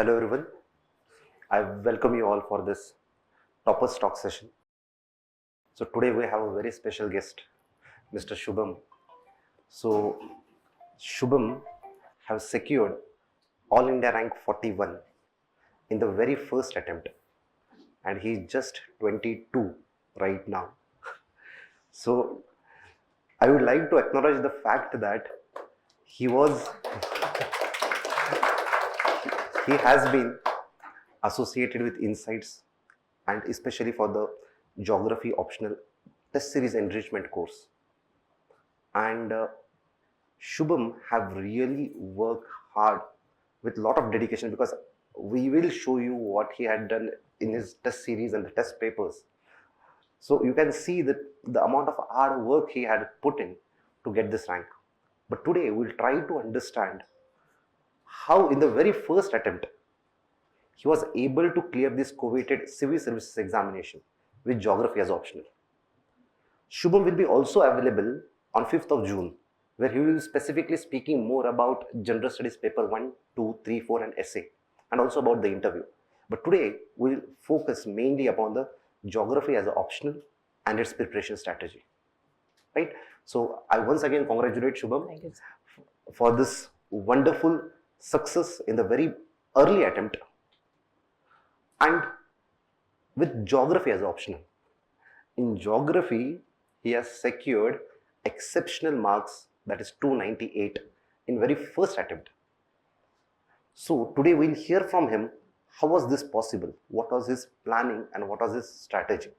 Hello everyone, I welcome you all for this Toppers Talk session. So today we have a very special guest, Mr. Shubham. So Shubham have secured All India rank 41 in the very first attempt, and he's just 22 right now. So I would like to acknowledge the fact that he was he has been associated with Insights and especially for the Geography Optional Test Series Enrichment course. And Shubham have really worked hard with a lot of dedication, because we will show you what he had done in his test series and the test papers. So you can see that the amount of hard work he had put in to get this rank. But today we'll try to understand how in the very first attempt he was able to clear this coveted civil services examination with geography as optional. Shubham will be also available on 5th of June, where he will be specifically speaking more about General Studies paper 1, 2, 3, 4 and essay, and also about the interview. But today we'll focus mainly upon the geography as an optional and its preparation strategy. Right? So I once again congratulate Shubham for this wonderful success in the very early attempt. And with geography as optional, in geography he has secured exceptional marks, that is 298 in very first attempt. So today we'll hear from him how was this possible, what was his planning and what was his strategy.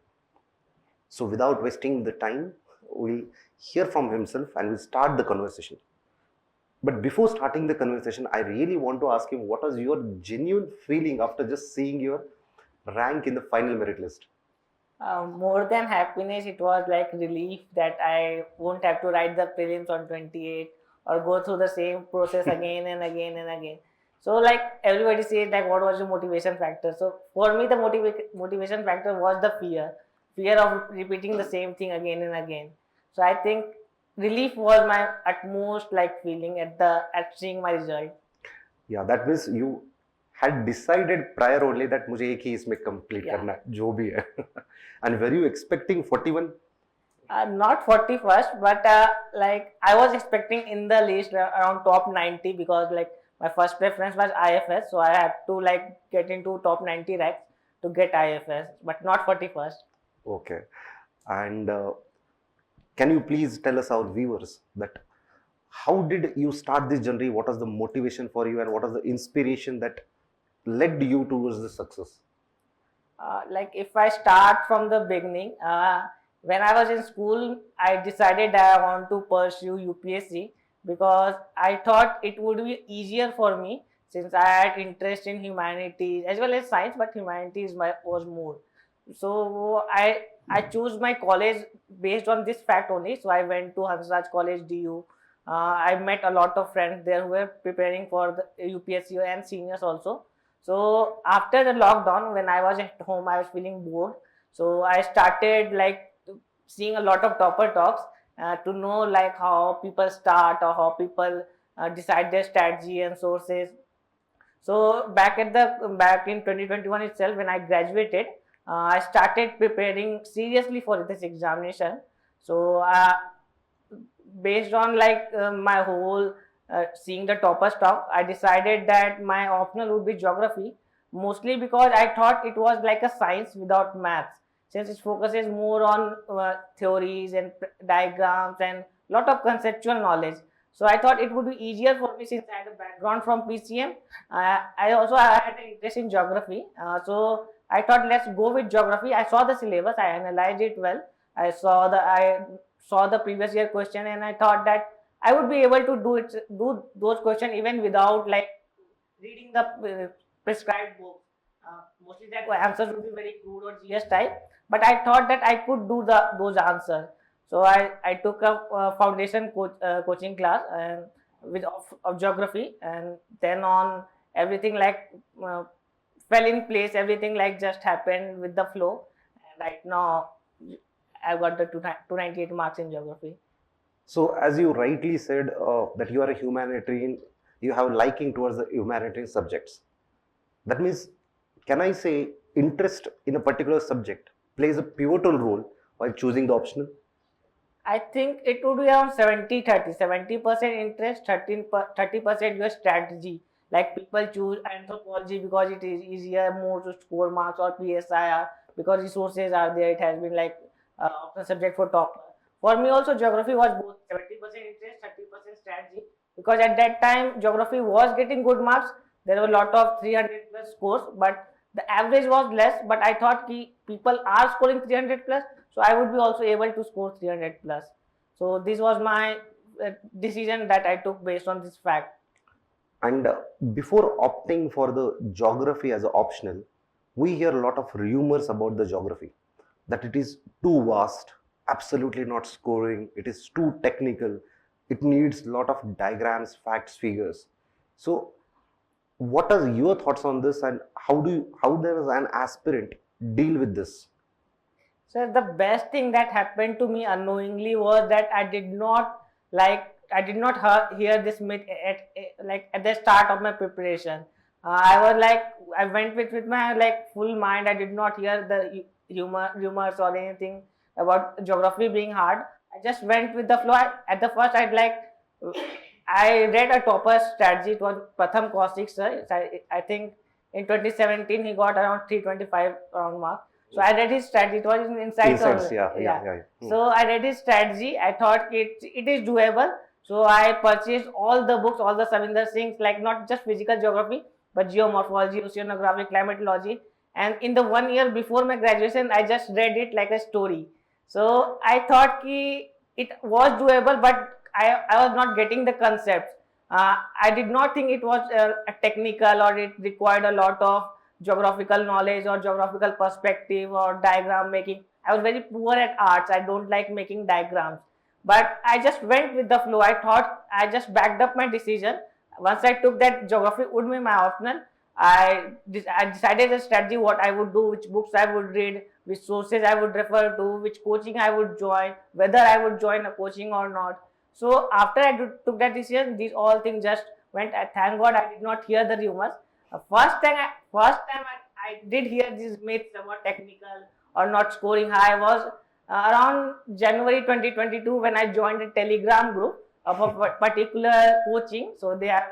So without wasting the time, we'll hear from himself and we'll start the conversation. But before starting the conversation, I really want to ask him, what was your genuine feeling after just seeing your rank in the final merit list? More than happiness, it was like relief that I won't have to write the prelims on 28 or go through the same process again and again and again. So like everybody says, like what was the motivation factor? So for me, the motivation factor was the fear of repeating the same thing again and again. So I think relief was my utmost like feeling at seeing my result. Yeah, that means you had decided prior only that मुझे एक ही इसमें complete Yeah. करना है, जो भी है. And were you expecting 41? Not 41st, but like I was expecting in the list around top 90, because like my first preference was IFS, so I had to like get into top 90 ranks to get IFS, but not 41st. Okay. And can you please tell us, our viewers, that how did you start this journey? What was the motivation for you and what was the inspiration that led you towards the success? Like if I start from the beginning, when I was in school, I decided that I want to pursue UPSC because I thought it would be easier for me since I had interest in humanities as well as science, but humanities was more. So I chose my college based on this fact only. So I went to Hansraj College DU. I met a lot of friends there who were preparing for the UPSC and seniors also. So after the lockdown, when I was at home, I was feeling bored. So I started like seeing a lot of topper talks to know like how people start or how people decide their strategy and sources. So back in 2021 itself, when I graduated, I started preparing seriously for this examination. So based on like my whole seeing the toppers talk, I decided that my optional would be geography, mostly because I thought it was like a science without maths, since it focuses more on theories and diagrams and lot of conceptual knowledge. So I thought it would be easier for me since I had a background from PCM. I also had an interest in geography. So I thought let's go with geography. I saw the syllabus, I analyzed it well. I saw the previous year question, and I thought that I would be able to do those questions even without like reading the prescribed book. Mostly that answers would be very crude or GS type, but I thought that I could do those answers. So I took a foundation coaching class and of geography, and then on everything like fell in place. Everything like just happened with the flow. And right now I got the 298 marks in geography. So as you rightly said that you are a humanitarian, you have liking towards the humanitarian subjects. That means, can I say interest in a particular subject plays a pivotal role while choosing the optional? I think it would be around 70-30. 70% interest, 30% your strategy. Like people choose anthropology because it is easier, more to score marks, or PSIR because resources are there. It has been like optional subject for top. For me also geography was both 70% interest, 30% strategy, because at that time geography was getting good marks. There were a lot of 300 plus scores, but the average was less. But I thought people are scoring 300 plus, so I would be also able to score 300 plus. So this was my decision that I took based on this fact. And before opting for the geography as an optional, we hear a lot of rumors about the geography, that it is too vast, absolutely not scoring, it is too technical, it needs a lot of diagrams, facts, figures. So, what are your thoughts on this, and how does an aspirant deal with this? So the best thing that happened to me unknowingly was that I did not hear this myth at the start of my preparation. I was like, I went with my like full mind. I did not hear the rumors or anything about geography being hard. I just went with the flow. At the first, I read a topper strategy. It was Pratham Kaushik sir. I think in 2017 he got around 325 round mark. So I read his strategy. It was in Insights. Insights, yeah. So I read his strategy. I thought it is doable. So I purchased all the books, all the Savinder Singhs, like not just physical geography, but geomorphology, oceanography, climatology. And in the 1 year before my graduation, I just read it like a story. So I thought it was doable, but I was not getting the concepts. I did not think it was a technical, or it required a lot of geographical knowledge or geographical perspective or diagram making. I was very poor at arts. I don't like making diagrams. But I just went with the flow. I thought I just backed up my decision. Once I took that geography would be my optional, I decided a strategy what I would do, which books I would read, which sources I would refer to, which coaching I would join, whether I would join a coaching or not. So after I took that decision, these all things just went. Thank God I did not hear the rumors. First time I did hear these myths about technical or not scoring high was around January 2022 when I joined a Telegram group of a particular coaching. So they have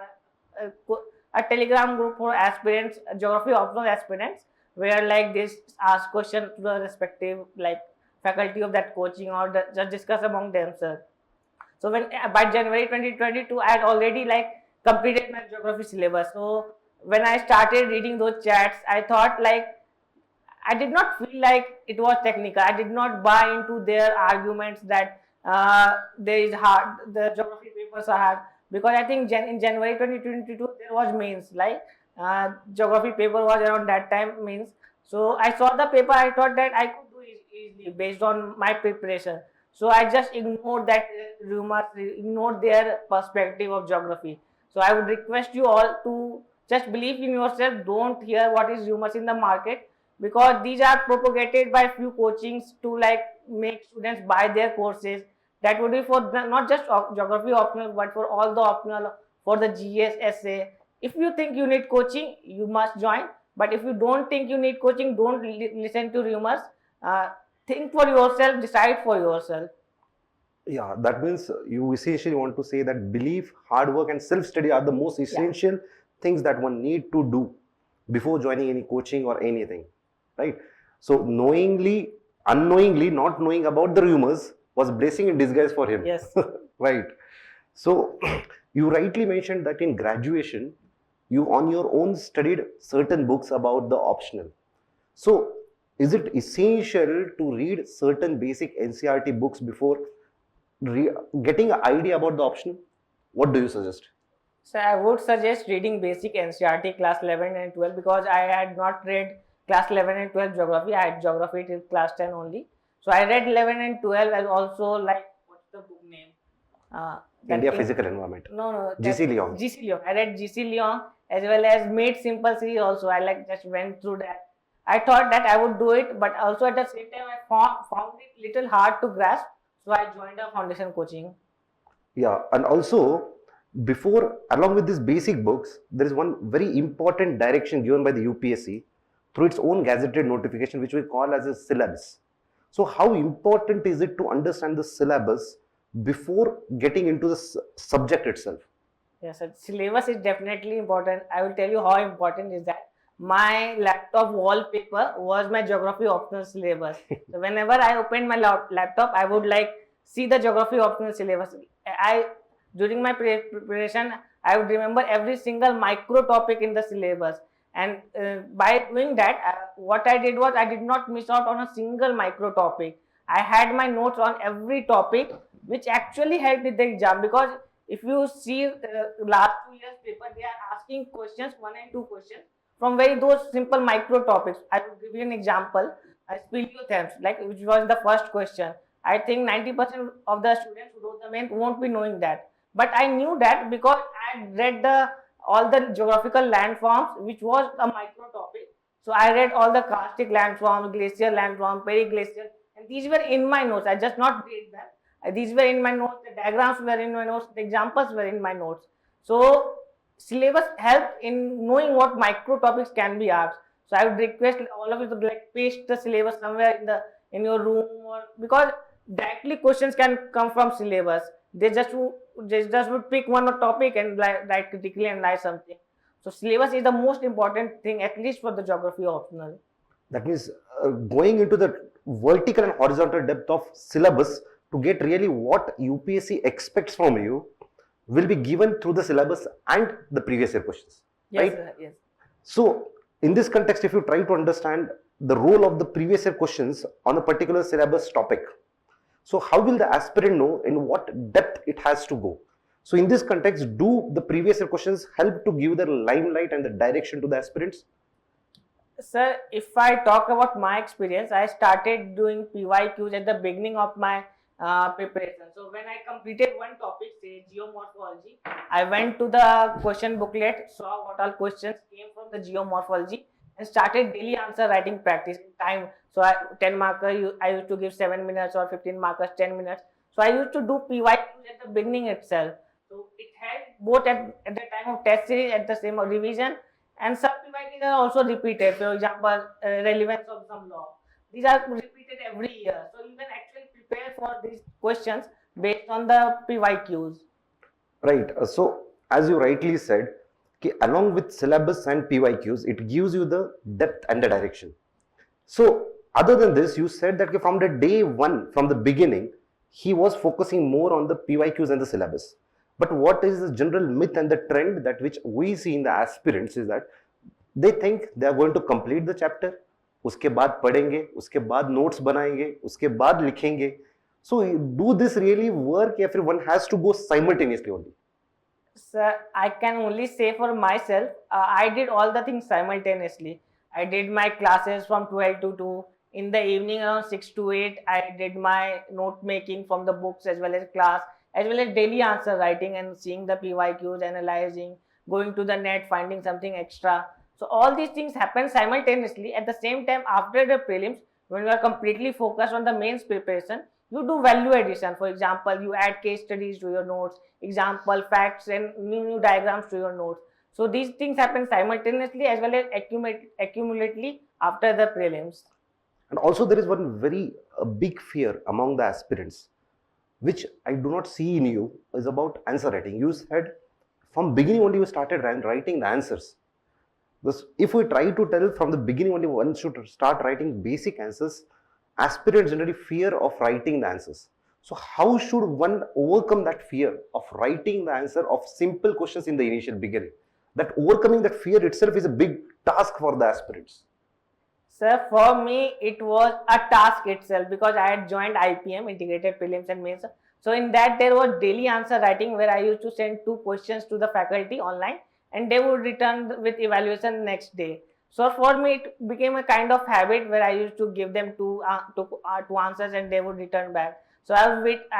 a Telegram group for aspirants, geography optional aspirants, where like they ask questions to the respective like faculty of that coaching, or just discuss among themselves. So when by January 2022, I had already like completed my geography syllabus. So when I started reading those chats, I thought like I did not feel like it was technical. I did not buy into their arguments that there is hard, the geography papers are hard, because I think in January 2022 there was mains, like geography paper was around that time means. So I saw the paper. I thought that I could do easily based on my preparation. So I just ignored that rumors, ignored their perspective of geography. So I would request you all to just believe in yourself. Don't hear what is rumors in the market, because these are propagated by few coachings to like make students buy their courses. That would be for not just geography optional, but for all the optional, for the GS essay. If you think you need coaching, you must join. But if you don't think you need coaching, don't listen to rumors. Think for yourself, decide for yourself. Yeah, that means you essentially want to say that belief, hard work, and self study are the most essential things that one need to do before joining any coaching or anything, right? So, knowingly, unknowingly, not knowing about the rumors was blessing in disguise for him. Yes. Right. So, you rightly mentioned that in graduation, you on your own studied certain books about the optional. So, is it essential to read certain basic NCRT books before getting an idea about the optional? What do you suggest? So I would suggest reading basic NCRT class 11 and 12, because I had not read class 11 and 12 geography. I had geography till class 10 only. So I read 11 and 12, and also like, what's the book name? India Physical Environment. No. GC Leong. GC Leong. I read GC Leong as well as Made Simple series also. I like just went through that. I thought that I would do it, but also at the same time I found it little hard to grasp. So I joined a foundation coaching. Yeah, and also Before, along with these basic books, there is one very important direction given by the UPSC through its own gazetted notification, which we call as a syllabus. So, how important is it to understand the syllabus before getting into the subject itself? Yes, sir. Syllabus is definitely important. I will tell you how important is that. My laptop wallpaper was my geography optional syllabus. So whenever I opened my laptop, I would like see the geography optional syllabus. I during my preparation, I would remember every single micro topic in the syllabus, and by doing that, what I did was I did not miss out on a single micro topic. I had my notes on every topic, which actually helped with the exam, because if you see last 2 years paper, they are asking questions, 1 and 2 questions from very those simple micro topics. I will give you an example. Speleothems, like which was the first question. I think 90% of the students who wrote the main won't be knowing that. But I knew that because I read the all the geographical landforms, which was a micro topic. So I read all the karstic landforms, glacier landform, periglacial, and these were in my notes. I just not read them. These were in my notes, the diagrams were in my notes, the examples were in my notes. So syllabus help in knowing what micro topics can be asked. So I would request all of you to like paste the syllabus somewhere in your room, or because directly questions can come from syllabus. They just would pick one topic and write critically and write something. So syllabus is the most important thing, at least for the geography optional. That means going into the vertical and horizontal depth of syllabus to get really what UPSC expects from you will be given through the syllabus and the previous year questions. Yes, right? sir, yes. So, in this context, if you try to understand the role of the previous year questions on a particular syllabus topic, so how will the aspirant know in what depth it has to go? So, in this context, do the previous year questions help to give the limelight and the direction to the aspirants? Sir, if I talk about my experience, I started doing PYQs at the beginning of my preparation. So when I completed one topic, say geomorphology, I went to the question booklet, saw what all questions came from the geomorphology, and started daily answer writing practice in time. So 10 marker, I used to give 7 minutes, or 15 markers, 10 minutes. So I used to do PYQs at the beginning itself. So it had both at the time of test series, at the same revision, and some PYQs are also repeated. For example, relevance of some law. These are repeated every year. So you can actually prepare for these questions based on the PYQs. Right. So, as you rightly said, okay, along with syllabus and PYQs, it gives you the depth and the direction. So, other than this, you said that okay, from the day one, from the beginning, he was focusing more on the PYQs and the syllabus. But what is the general myth and the trend that which we see in the aspirants is that they think they are going to complete the chapter, उसके बाद पढ़ेंगे, उसके बाद notes बनाएंगे, उसके बाद लिखेंगे. So do this really work या फिर one has to go simultaneously only? Sir, I can only say for myself, I did all the things simultaneously. I did my classes from 12 to 2. In the evening around 6 to 8, I did my note making from the books as well as class, as well as daily answer writing and seeing the PYQs, analyzing, going to the net, finding something extra. So all these things happen simultaneously. At the same time, after the prelims, when you are completely focused on the mains preparation, you do value addition. For example, you add case studies to your notes, example, facts, and new diagrams to your notes. So these things happen simultaneously as well as accumulately after the prelims. And also there is one very big fear among the aspirants, which I do not see in you, is about answer writing. You said from beginning only you started writing the answers. Because if we try to tell from the beginning only one should start writing basic answers, aspirants generally fear of writing the answers. So how should one overcome that fear of writing the answer of simple questions in the initial beginning? That overcoming that fear itself is a big task for the aspirants. Sir, for me, it was a task itself because I had joined IPM, Integrated Prelims and Mains. So in that there was daily answer writing where I used to send 2 questions to the faculty online and they would return with evaluation next day. So for me, it became a kind of habit where I used to give them two answers and they would return back. So I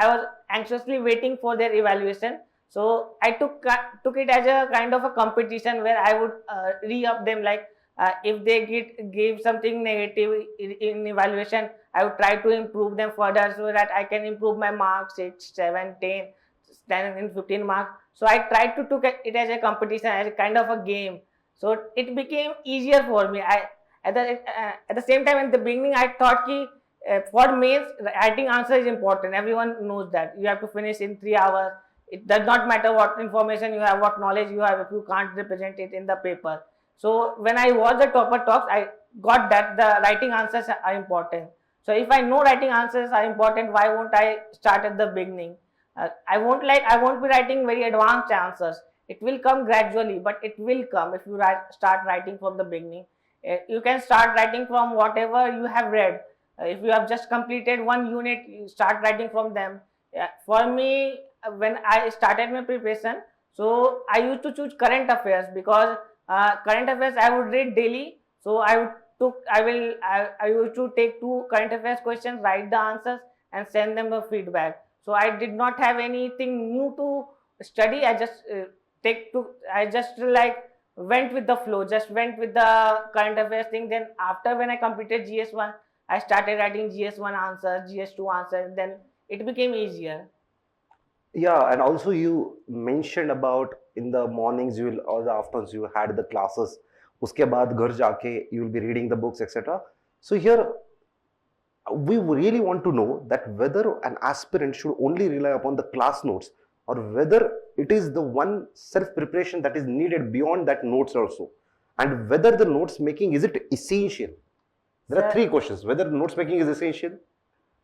was anxiously waiting for their evaluation. So I took it as a kind of a competition where I would re-up them, like if they give something negative in evaluation, I would try to improve them further so that I can improve my marks 6, 7, 10, 10 and 15 marks. So I tried to take it as a competition, as a kind of a game. So it became easier for me. At the same time, in the beginning, I thought ki for mains, writing answer is important. Everyone knows that you have to finish in 3 hours. It does not matter what information you have, what knowledge you have, if you can't represent it in the paper. So when I watched the topper talks, I got that the writing answers are important. So if I know writing answers are important, why won't I start at the beginning? I won't be writing very advanced answers. It will come gradually, but it will come if you start writing from the beginning. You can start writing from whatever you have read. If you have just completed one unit, you start writing from them. For me, when I started my preparation, so I used to choose current affairs because current affairs I would read daily. So I used to take two current affairs questions, write the answers, and send them a feedback. So I did not have anything new to study. I just like went with the flow, just went with the current affairs thing. Then after when I completed GS1, I started writing GS1 answers, GS2 answers. Then it became easier. Yeah, and also you mentioned about in the mornings you will or the afternoons you had the classes. उसके बाद घर जाके you will be reading the books, etc. So here we really want to know that whether an aspirant should only rely upon the class notes or whether it is the one self preparation that is needed beyond that notes also, and whether the notes making is it essential. There are three questions: whether notes making is essential.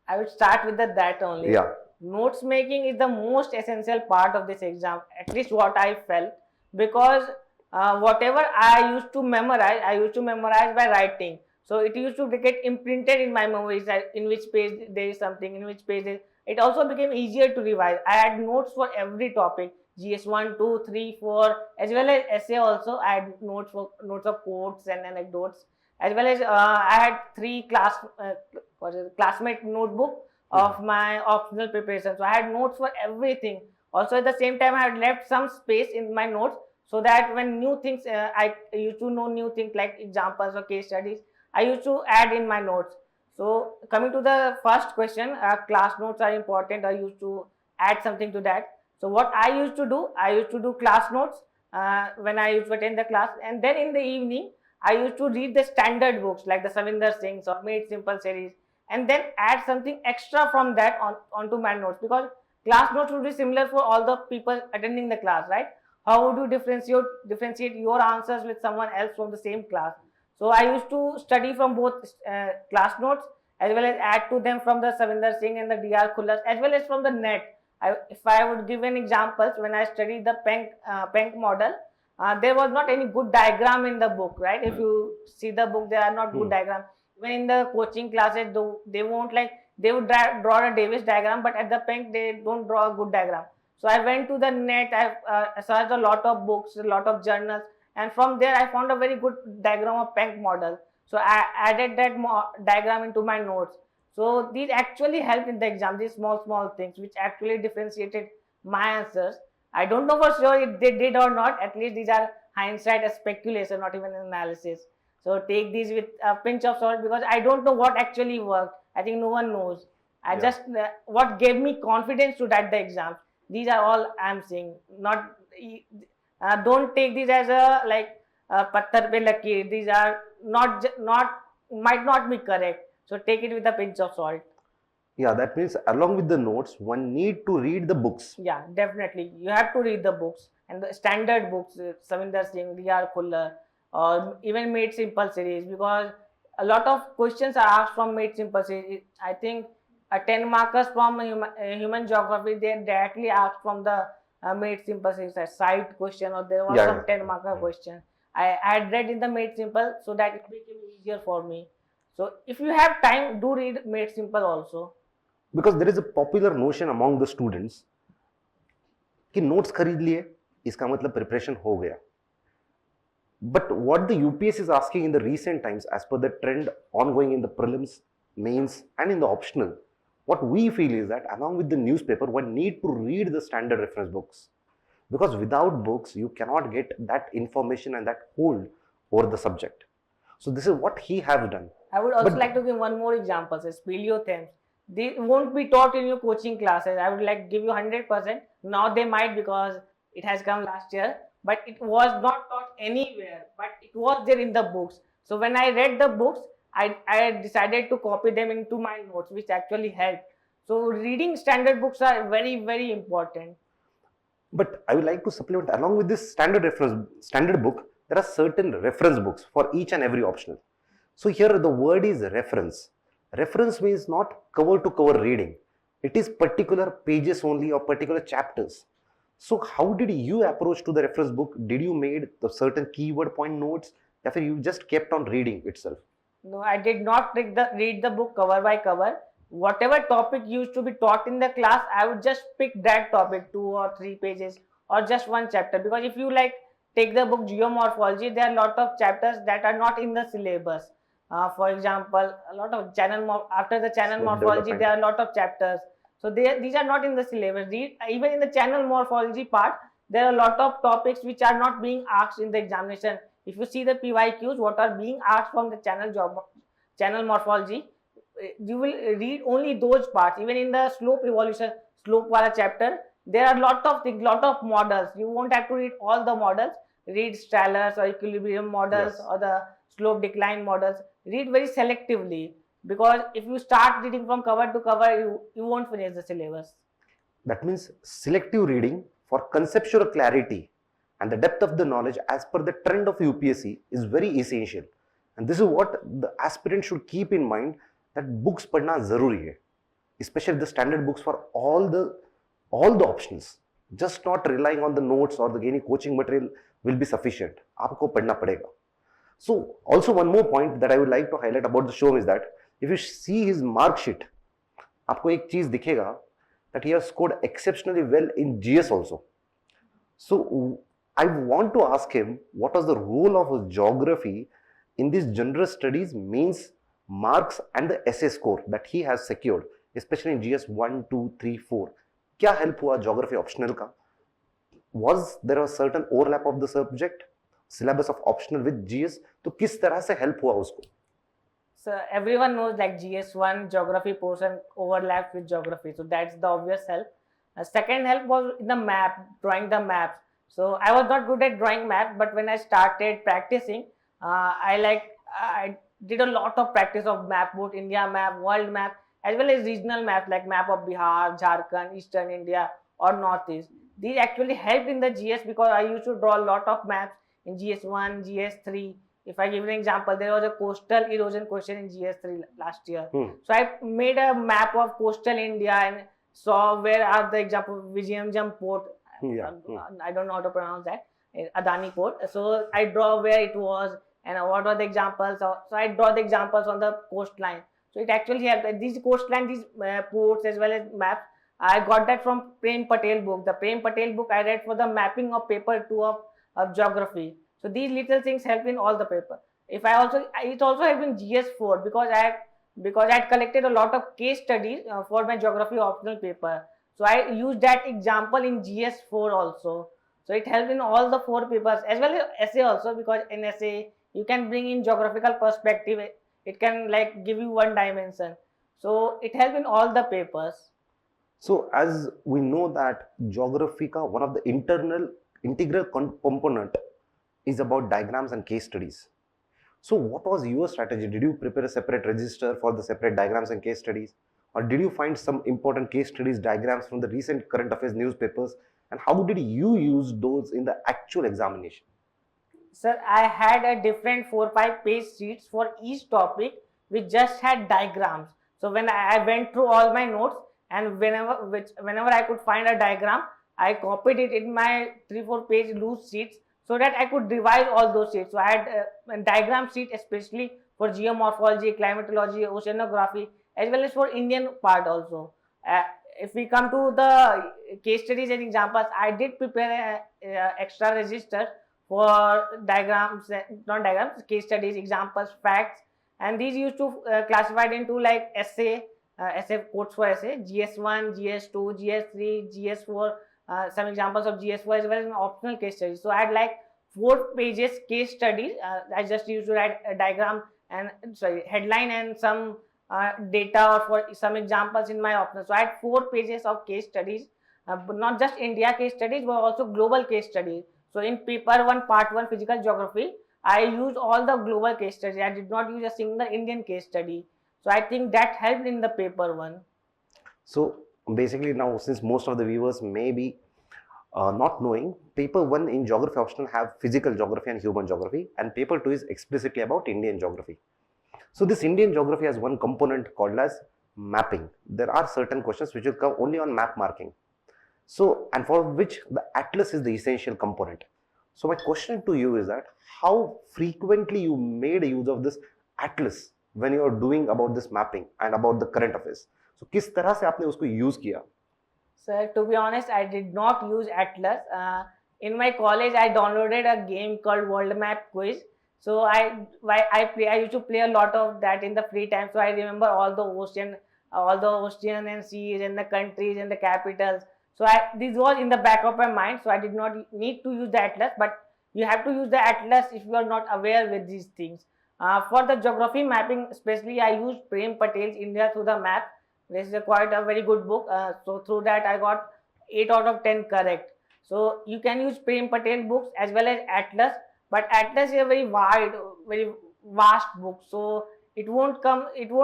I would start with that only. Yeah. Notes making is the most essential part of this exam, at least what I felt, because whatever I used to memorize by writing. So it used to get imprinted in my memories, in which page there is something, in which page it also became easier to revise. I had notes for every topic, GS1, 2, 3, 4, as well as essay also. I had notes of quotes and anecdotes, as well as I had three classmate notebook of my optional preparation. So I had notes for everything. Also at the same time, I had left some space in my notes so that when new things, I used to know new things like examples or case studies, I used to add in my notes. So coming to the first question, class notes are important. I used to add something to that. So what I used to do class notes when I used to attend the class, and then in the evening, I used to read the standard books like the Savinder Singh's or Made Simple series, and then add something extra from that onto my notes, because class notes would be similar for all the people attending the class, right? How would you differentiate your answers with someone else from the same class? So I used to study from both class notes, as well as add to them from the Savinder Singh and the DR Khullas, as well as from the net. If I would give an example, when I studied the Penk model, there was not any good diagram in the book, right? If you see the book, there are not good diagrams. Even in the coaching classes, they won't like, they would draw a Davis diagram, but at the Penk, they don't draw a good diagram. So I went to the net, I searched a lot of books, a lot of journals, and from there I found a very good diagram of Penk model. So I added that diagram into my notes. So these actually helped in the exam, these small things which actually differentiated my answers. I don't know for sure if they did or not. At least these are hindsight, a speculation, not even an analysis. So take these with a pinch of salt, because I don't know what actually worked. I think no one knows. Just what gave me confidence to write the exams. These are all I'm saying. Not don't take these as a like patthar pe lakir. These are not might not be correct. So take it with a pinch of salt. Yeah, that means along with the notes, one need to read the books. Yeah, definitely. You have to read the books, and the standard books, Savinder Singh, DR Khullar, or even Made Simple series, because a lot of questions are asked from Made Simple series. I think 10 markers from human geography, they directly asked from the Made Simple series, a side question, or there was some 10 marker question. I had read in the Made Simple, so that it became easier for me. So if you have time, do read Made Simple also. Because there is a popular notion among the students कि notes खरीद लिए इसका मतलब preparation हो गया. But what the UPSC is asking in the recent times, as per the trend ongoing in the prelims, mains, and in the optional, what we feel is that along with the newspaper, one need to read the standard reference books, because without books you cannot get that information and that hold over the subject. So this is what he has done. I would also like to give one more example, say speleothems. They won't be taught in your coaching classes. I would like to give you 100%. Now they might, because It has come last year, but it was not taught anywhere, but it was there in the books. So when I read the books, I decided to copy them into my notes, which actually helped. So reading standard books are very, very important. But I would like to supplement along with this standard book, there are certain reference books for each and every optional. So here the word is reference. Reference means not cover to cover reading. It is particular pages only or particular chapters. So how did you approach to the reference book? Did you made the certain keyword point notes or you just kept on reading itself? No, I did not read the book cover by cover. Whatever topic used to be taught in the class, I would just pick that topic, 2 or 3 pages, or just one chapter. Because if you like take the book geomorphology, there are a lot of chapters that are not in the syllabus. For example, a lot of after the channel Slope morphology, development. there are a lot of chapters. So these are not in the syllabus. Even in the channel morphology part, there are a lot of topics which are not being asked in the examination. If you see the PYQs, what are being asked from the channel morphology, you will read only those parts. Even in the slope evolution, slope wala chapter, there are lot of things, lot of models. You won't have to read all the models. Read Strahler's or equilibrium models Yes. or the slope decline models. Read very selectively, because if you start reading from cover to cover, you won't finish the syllabus. That means selective reading for conceptual clarity and the depth of the knowledge as per the trend of UPSC is very essential. And this is what the aspirant should keep in mind, that books padna zaruri hai, especially the standard books for all the options. Just not relying on the notes or the any coaching material will be sufficient. आपको पढ़ना पड़ेगा. So also one more point that I would like to highlight about the show is that if you see his mark sheet, आपको एक चीज दिखेगा that he has scored exceptionally well in GS also. So I want to ask him what was the role of geography in this general studies means marks and the essay score that he has secured, especially in GS 1, 2, 3, 4. क्या help हुआ geography optional का? Was there a certain overlap of the subject syllabus of optional with GS? तो किस तरह से help हुआ उसको? So everyone knows like GS1 geography portion overlaps with geography. So that's the obvious help. Second help was in the map, drawing the maps. So I was not good at drawing maps, but when I started practicing, I did a lot of practice of map, both India map, world map, as well as regional map like map of Bihar, Jharkhand, Eastern India, or Northeast. These actually helped in the GS because I used to draw a lot of maps in GS1, GS3. If I give an example, there was a coastal erosion question in GS3 last year. So I made a map of coastal India and saw where are the example Vizhinjam port. I don't know how to pronounce that. Adani port. So I draw where it was and what were the examples. So I draw the examples on the coastline. So it actually helped. These coastline, these ports as well as maps, I got that from Prem Patel book. The Prem Patel book I read for the mapping of paper 2 of geography. So these little things help in all the paper. It also helped in GS4 because I had collected a lot of case studies for my geography optional paper. So I used that example in GS4 also. So it helped in all the 4 papers as well as essay also, because in essay you can bring in geographical perspective. It can like give you one dimension. So it helped in all the papers. So as we know that geography ka one of the integral component is about diagrams and case studies. So what was your strategy? Did you prepare a separate register for the separate diagrams and case studies? Or did you find some important case studies, diagrams from the recent current affairs newspapers? And how did you use those in the actual examination? Sir, I had a different 4-5 page sheets for each topic which just had diagrams. So when I went through all my notes, and whenever I could find a diagram, I copied it in my 3-4 page loose sheets so that I could revise all those sheets. So I had a diagram sheet especially for geomorphology, climatology, oceanography, as well as for Indian part also. If we come to the case studies and examples, I did prepare a extra register for diagrams, not diagrams, case studies, examples, facts, and these used to classified into like essay quotes for essay, GS1, GS2, GS3, GS4, some examples of GS4 as well as an optional case study. So I had like 4 pages case studies. I just used to write a diagram and headline and some data or for some examples in my optional. So I had 4 pages of case studies but not just India case studies, but also global case studies. So in paper 1, part 1, physical geography, I used all the global case studies. I did not use a single Indian case study. So I think that helped in the paper 1. So basically now, since most of the viewers may be not knowing, paper 1 in geography optional have physical geography and human geography, and paper 2 is explicitly about Indian geography. So this Indian geography has one component called as mapping. There are certain questions which will come only on map marking. So, and for which the atlas is the essential component. So my question to you is that how frequently you made use of this atlas when you are doing about this mapping and about the current affairs. So किस तरह से आपने उसको use किया? Sir, to be honest, I did not use Atlas. In my college, I downloaded a game called World Map Quiz. So I used to play a lot of that in the free time. So I remember all the ocean and seas and the countries and the capitals. So this was in the back of my mind. So I did not need to use the Atlas, but you have to use the Atlas if you are not aware with these things. For the geography mapping, especially, I used Prem Patel's India Through the Map. This is quite a very good book. So through that, I got 8 out of 10 correct. So you can use Prem Patel books as well as Atlas, but Atlas is a very wide, very vast book. So it won't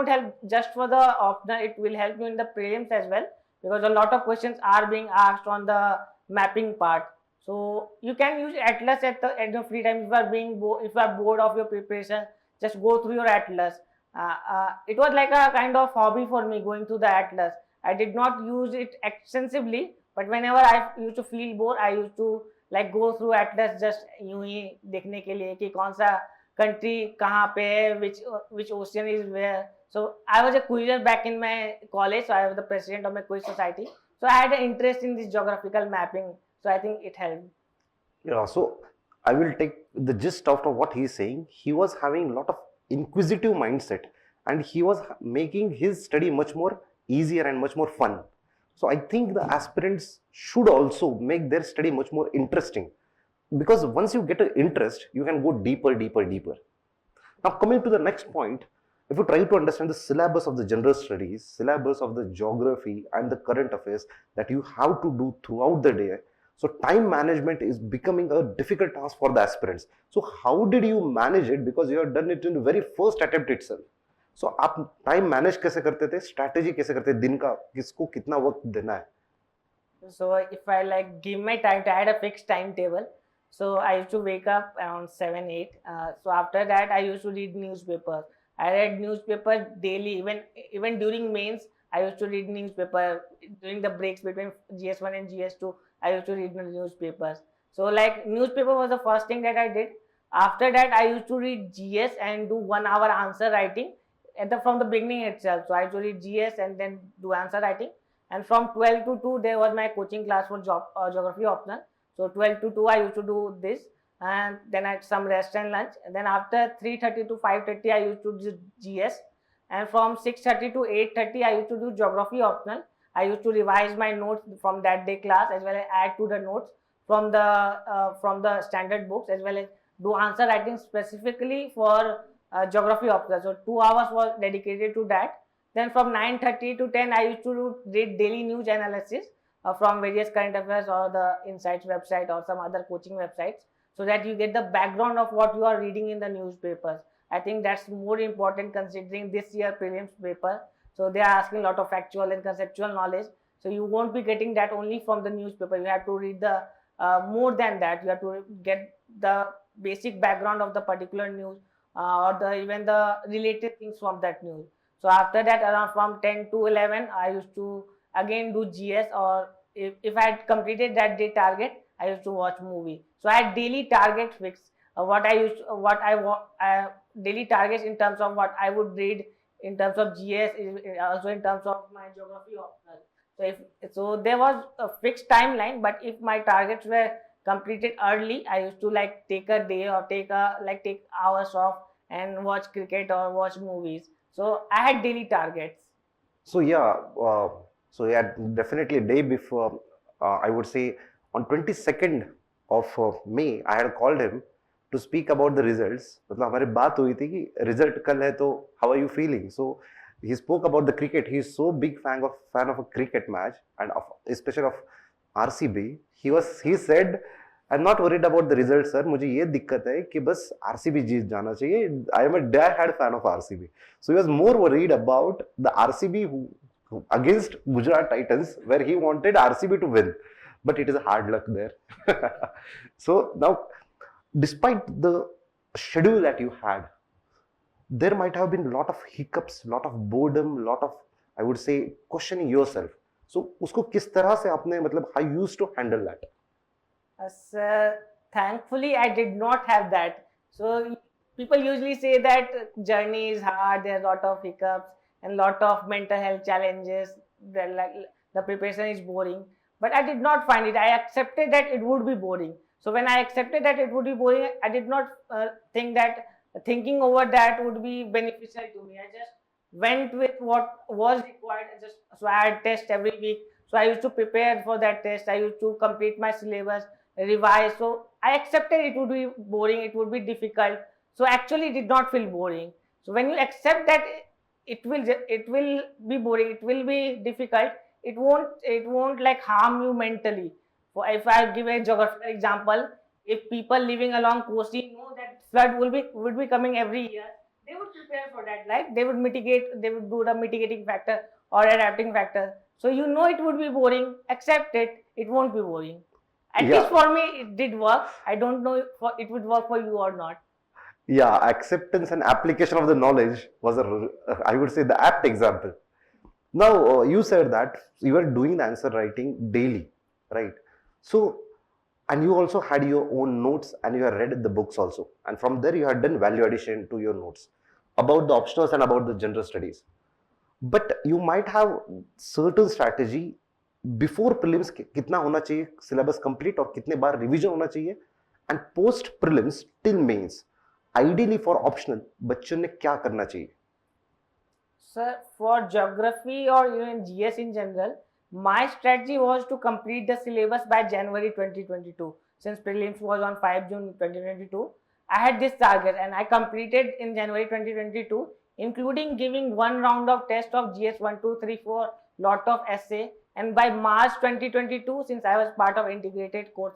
help just for the optional. It will help you in the prelims as well, because a lot of questions are being asked on the mapping part. So you can use Atlas at your free time if you are bored of your preparation. Just go through your Atlas. It was like a kind of hobby for me going through the Atlas. I did not use it extensively, but whenever I used to feel bored, I used to like go through Atlas just यूं ही देखने के लिए कि कौन सा country कहाँ पे है, which ocean is where. So I was a quizzer back in my college, so I was the president of my quiz society. So I had an interest in this geographical mapping. So I think it helped. Yeah, so I will take the gist out of what he is saying. He was having a lot of inquisitive mindset, and he was making his study much more easier and much more fun. So I think the aspirants should also make their study much more interesting, because once you get an interest, you can go deeper. Now coming to the next point, if you try to understand the syllabus of the general studies, syllabus of the geography and the current affairs that you have to do throughout the day, so time management is becoming a difficult task for the aspirants. So how did you manage it? Because you have done it in the very first attempt itself. So आप time manage कैसे करते थे? Strategy कैसे करते थे? दिन का किसको कितना वक्त देना है? So if I like give my time, I had a fixed timetable. So I used to wake up around 7, 8. So after that, I used to read newspapers. I read newspapers daily, even during mains. I used to read newspaper during the breaks between GS1 and GS2. I used to read the newspapers. So like newspaper was the first thing that I did. After that, I used to read GS and do 1 hour answer writing from the beginning itself. So I used to read GS and then do answer writing. And from 12 to 2, there was my coaching class for geography optional. So 12 to 2, I used to do this. And then I had some rest and lunch. And then after 3:30 to 5:30, I used to do GS. And from 6:30 to 8:30, I used to do geography optional. I used to revise my notes from that day class, as well as add to the notes from the standard books, as well as do answer writing specifically for geography optional. So 2 hours was dedicated to that. Then from 9:30 to 10, I used to read daily news analysis from various current affairs or the Insights website or some other coaching websites, so that you get the background of what you are reading in the newspapers. I think that's more important considering this year prelims paper. So they are asking a lot of factual and conceptual knowledge. So you won't be getting that only from the newspaper. You have to read the more than that. You have to get the basic background of the particular news or even the related things from that news. So after that, around from 10 to 11, I used to again do GS, or if I had completed that day target, I used to watch movie. So I had daily target fixed. Daily targets in terms of what I would read in terms of GS, also in terms of my geography optional. So there was a fixed timeline, but if my targets were completed early, I used to like take a day or take hours off and watch cricket or watch movies. So I had daily targets. So yeah, definitely a day before, I would say on 22nd of May, I had called him to speak about the results. मतलब हमारी बात हुई थी कि result कल है तो how are you feeling? So he spoke about the cricket. He is so big fan of a cricket match, and especially of RCB, he said, I'm not worried about the result, sir. मुझे ये दिक्कत है कि बस RCB जीत जाना चाहिए. I am a die-hard fan of RCB. So he was more worried about the RCB against Gujarat Titans, where he wanted RCB to win. But it is a hard luck there. So now, despite the schedule that you had, there might have been a lot of hiccups, lot of boredom, lot of, I would say, questioning yourself. So उसको किस तरह से आपने मतलब how you used to handle that? Sir, thankfully, I did not have that. So people usually say that journey is hard. There are a lot of hiccups and lot of mental health challenges. The preparation is boring. But I did not find it. I accepted that it would be boring. So when I accepted that it would be boring, I did not think that thinking over that would be beneficial to me. I just went with what was required. So I had test every week. So I used to prepare for that test. I used to complete my syllabus, revise. So I accepted it would be boring, it would be difficult. So actually it did not feel boring. So when you accept that it will be boring, it will be difficult, it won't like harm you mentally. For if I give a geographical example, if people living along coast know that flood will be coming every year, they would prepare for that. Like they would mitigate, they would do the mitigating factor or adapting factor. So you know it would be boring, accept it, it won't be boring. At least Yeah, for me, it did work. I don't know if it would work for you or not. yeah, acceptance and application of the knowledge was I would say, the apt example. Now, you said that you were doing the answer writing daily, right? So, and you also had your own notes and you had read the books also. And from there, you had done value addition to your notes about the optionals and about the general studies. But you might have certain strategy before prelims कितना होना चाहिए syllabus complete और कितने बार revision होना चाहिए, and post prelims till mains ideally for optional बच्चों ने क्या करना चाहिए? Sir, for geography or even GS in general, my strategy was to complete the syllabus by January 2022. Since prelims was on 5 June 2022, I had this target and I completed in January 2022, including giving one round of test of GS 1, 2, 3, 4, lot of essay. And by March 2022, since I was part of integrated course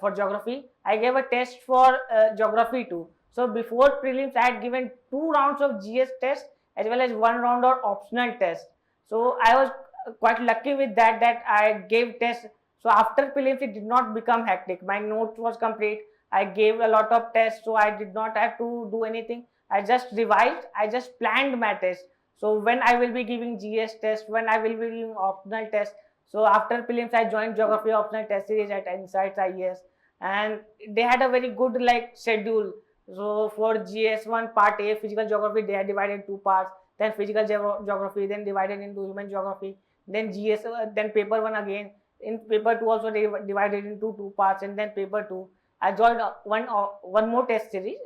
for geography, I gave a test for geography too. So before prelims, I had given 2 rounds of GS test as well as one round of optional test. So I was quite lucky with that I gave test. So after prelims, it did not become hectic. My notes was complete. I gave a lot of tests, so I did not have to do anything. I just revised. I just planned my test. So when I will be giving GS test, when I will be giving optional test. So after prelims, I joined Geography Optional Test Series at Insights IAS, and they had a very good like schedule. So for GS1 part A, physical geography, they are divided two parts. Then physical geography, then divided into human geography. Then GS, then paper one again. In paper two also they divided into two parts, and then paper two. I joined one more test series.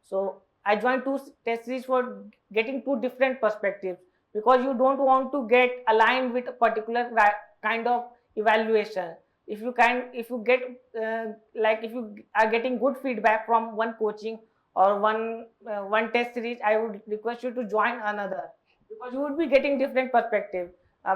So I joined two test series for getting two different perspectives, because you don't want to get aligned with a particular kind of evaluation. If you get like if you are getting good feedback from one coaching or one test series, I would request you to join another, because you would be getting different perspective.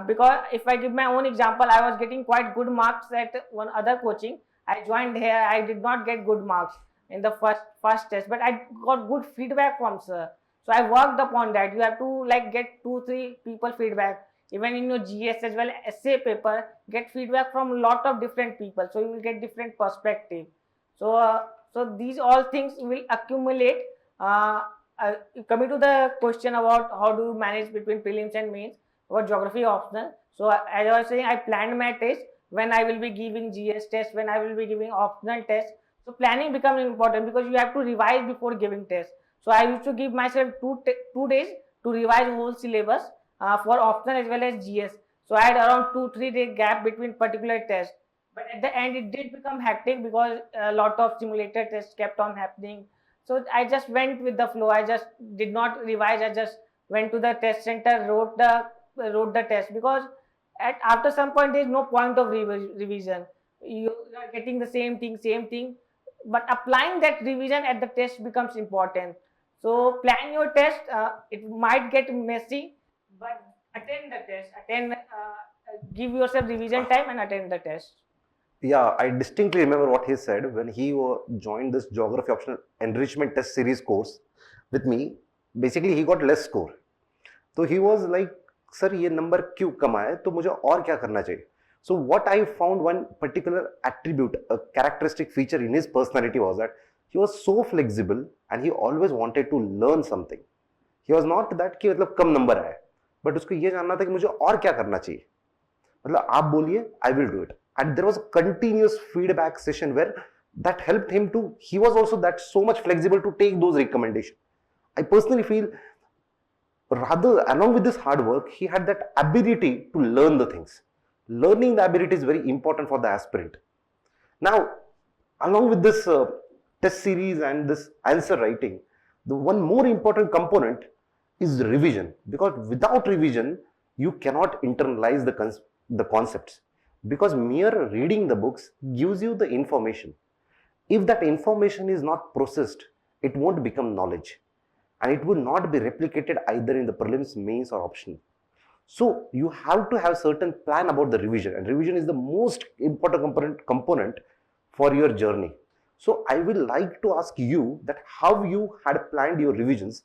Because if I give my own example, I was getting quite good marks at one other coaching. I joined here, I did not get good marks in the first test, but I got good feedback from sir. So I worked upon that. You have to like get 2-3 people feedback. Even in your GS as well essay paper, get feedback from a lot of different people, so you will get different perspective. So these all things will accumulate. uh, Coming to the question about how do you manage between prelims and mains for geography optional. So as I was saying, I planned my test when I will be giving GS test, when I will be giving optional test. So planning becomes important, because you have to revise before giving test. So I used to give myself 2 days to revise whole syllabus for optional as well as GS. So I had around 2-3 day gap between particular tests. But at the end, it did become hectic because a lot of simulated tests kept on happening. So I just went with the flow. I just did not revise. I just went to the test center, wrote the test, because after some point there is no point of revision. You are getting the same thing, but applying that revision at the test becomes important. So plan your test. It might get messy, but attend the test. give yourself revision time and attend the test. Yeah, I distinctly remember what he said when he joined this Geography Optional Enrichment Test Series course with me. Basically, he got less score. So he was like, "Sir, ये number क्यों कम आया? तो मुझे और क्या करना चाहिए?" So what I found one particular attribute, a characteristic feature in his personality was that he was so flexible and he always wanted to learn something. He was not that कि मतलब कम नंबर आए, but उसको ये जानना था कि मुझे और क्या करना चाहिए. मतलब आप बोलिए, I will do it. And there was a continuous feedback session where that helped him to, he was also that so much flexible to take those recommendations. I personally feel rather along with this hard work, he had that ability to learn the things. Learning the ability is very important for the aspirant. Now, along with this test series and this answer writing, the one more important component is revision, because without revision, you cannot internalize the concepts, because mere reading the books gives you the information. If that information is not processed, it won't become knowledge, and it will not be replicated either in the prelims, mains or optional. So you have to have certain plan about the revision, and revision is the most important component for your journey. So I will like to ask you that how you had planned your revisions,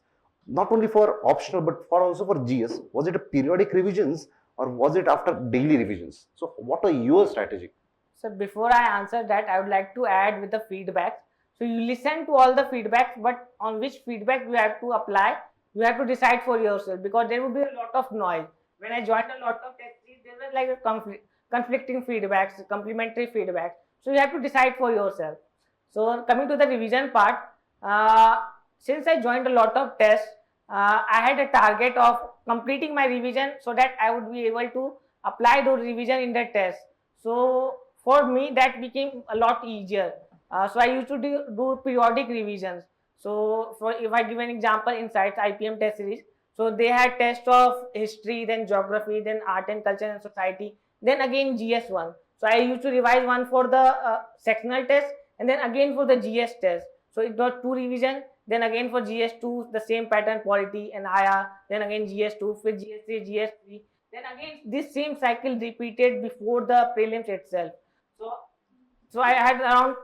not only for optional but for also for GS. Was it a periodic revisions or was it after daily revisions? So what are your strategy? So before I answer that, I would like to add with the feedback. So you listen to all the feedbacks, but on which feedback you have to apply, you have to decide for yourself, because there will be a lot of noise. When I joined a lot of test series, there were like a conflicting feedbacks, complementary feedbacks. So you have to decide for yourself. So coming to the revision part, since I joined a lot of tests, I had a target of completing my revision so that I would be able to apply those revision in the test. So for me, that became a lot easier. So I used to do periodic revisions. So for if I give an example, Insights IPM test series, so they had tests of history, then geography, then art and culture and society, then again GS1. So I used to revise one for the sectional test and then again for the GS test. So it got two revision, then again for GS2, the same pattern, polity and IR, then again GS2, with GS3, GS3, then again this same cycle repeated before the prelims itself. So, so I had around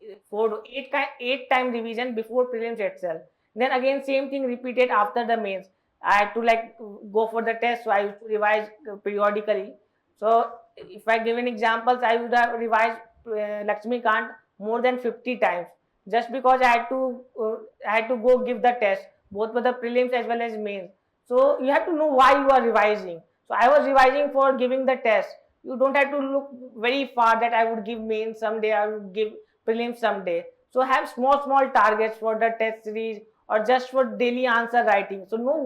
8 time revision before prelims itself. Then again same thing repeated after the mains. I had to like go for the test, so I used to revise periodically. So if I give an examples, I would have revised Lakshmi Kant more than 50 times, just because I had to go give the test both for the prelims as well as mains. So you have to know why you are revising. So I was revising for giving the test. You don't have to look very far that I would give mains someday, I would give prelims someday. So have small targets for the test series or just for daily answer writing. So know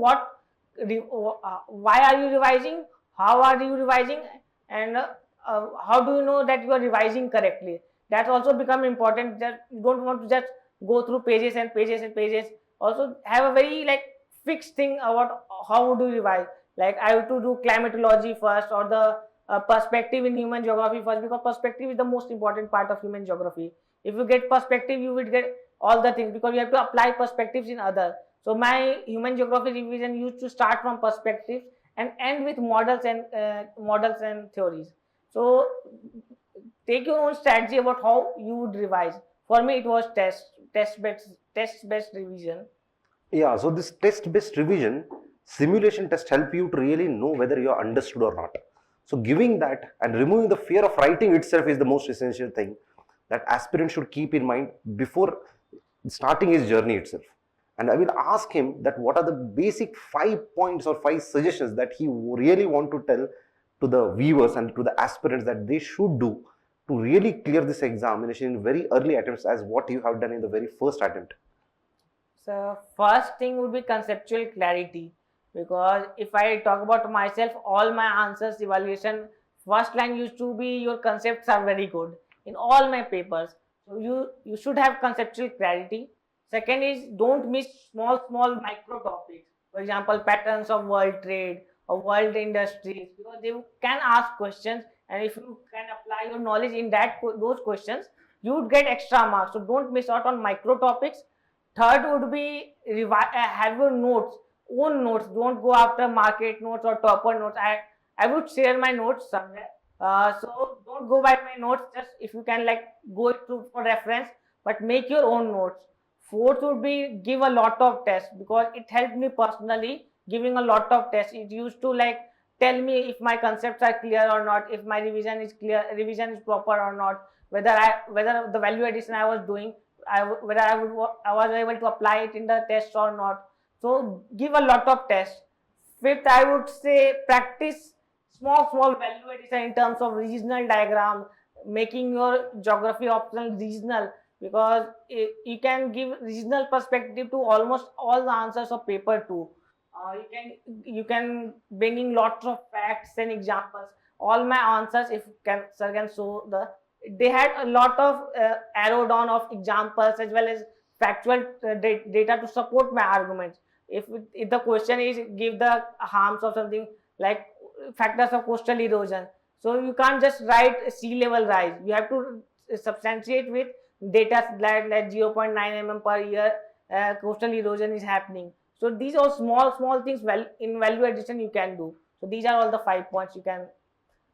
why are you revising, how are you revising, and how do you know that you are revising correctly. That also become important, that you don't want to just go through pages and pages and pages. Also have a very like fixed thing about how would you revise. Like I have to do climatology first, or the perspective in human geography first, because perspective is the most important part of human geography. If you get perspective, you will get all the things, because you have to apply perspectives in other. So my human geography revision used to start from perspectives and end with models and theories. So take your own strategy about how you would revise. For me, it was test based revision. Yeah, so this test based revision, simulation test help you to really know whether you are understood or not. So giving that and removing the fear of writing itself is the most essential thing that aspirant should keep in mind before starting his journey itself. And I will ask him that what are the basic 5 points or 5 suggestions that he really want to tell to the viewers and to the aspirants that they should do to really clear this examination in very early attempts, as what you have done in the very first attempt. So first thing would be conceptual clarity, because if I talk about myself, all my answers evaluation first line used to be your concepts are very good in all my papers. So you should have conceptual clarity. Second is don't miss small micro topics. For example, patterns of world trade or world industries, because they can ask questions, and if you can apply your knowledge in those questions, you would get extra marks. So don't miss out on micro topics. Third would be have your notes, own notes. Don't go after market notes or topper notes. I would share my notes somewhere. So don't go by my notes. Just if you can like go through for reference, but make your own notes. Fourth would be give a lot of tests because it helped me personally giving a lot of tests. It used to like tell me if my concepts are clear or not, if my revision is clear, revision is proper or not, whether the value addition I was doing, whether I was able to apply it in the test or not. So give a lot of tests. Fifth, I would say practice small value addition in terms of regional diagram, making your geography optional regional, because you can give regional perspective to almost all the answers of paper 2. You can bring in lots of facts and examples. All my answers, if can sir can show they had a lot of arrow down of examples as well as factual data to support my arguments. If the question is give the harms of something like factors of coastal erosion, so you can't just write sea level rise. You have to substantiate with data like 0.9 mm per year coastal erosion is happening. So these are small things in value addition you can do. So these are all the 5 points you can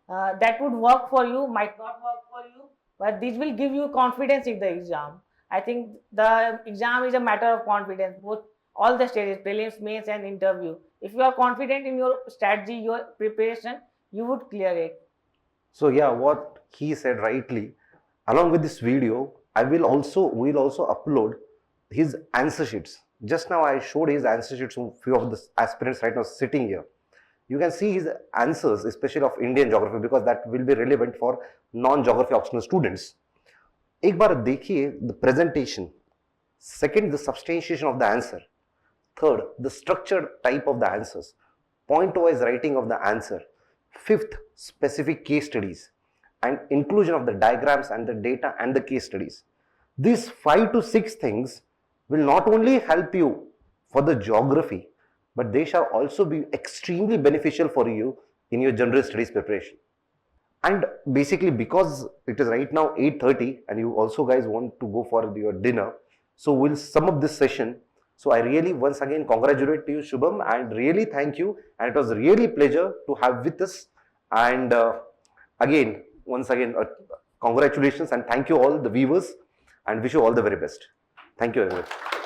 that would work for you, might not work for you, but this will give you confidence in the exam. I think the exam is a matter of confidence, both all the stages, prelims, mains, and interview. If you are confident in your strategy, your preparation, you would clear it. So yeah, what he said rightly. Along with this video, we'll also upload his answer sheets. Just now I showed his answer sheets to few of the aspirants right now sitting here. You can see his answers, especially of Indian geography, because that will be relevant for non-geography optional students. एक बार देखिए the presentation. Second, the substantiation of the answer. Third, the structured type of the answers. Point-wise writing of the answer. Fifth, specific case studies and inclusion of the diagrams and the data and the case studies. These 5 to 6 things will not only help you for the geography, but they shall also be extremely beneficial for you in your general studies preparation. And basically, because it is right now 8:30 and you also guys want to go for your dinner, so we'll sum up this session. So I really once again congratulate you, Shubham, and really thank you. And it was really pleasure to have with us. And again, once again, congratulations and thank you all the viewers and wish you all the very best. Thank you very much.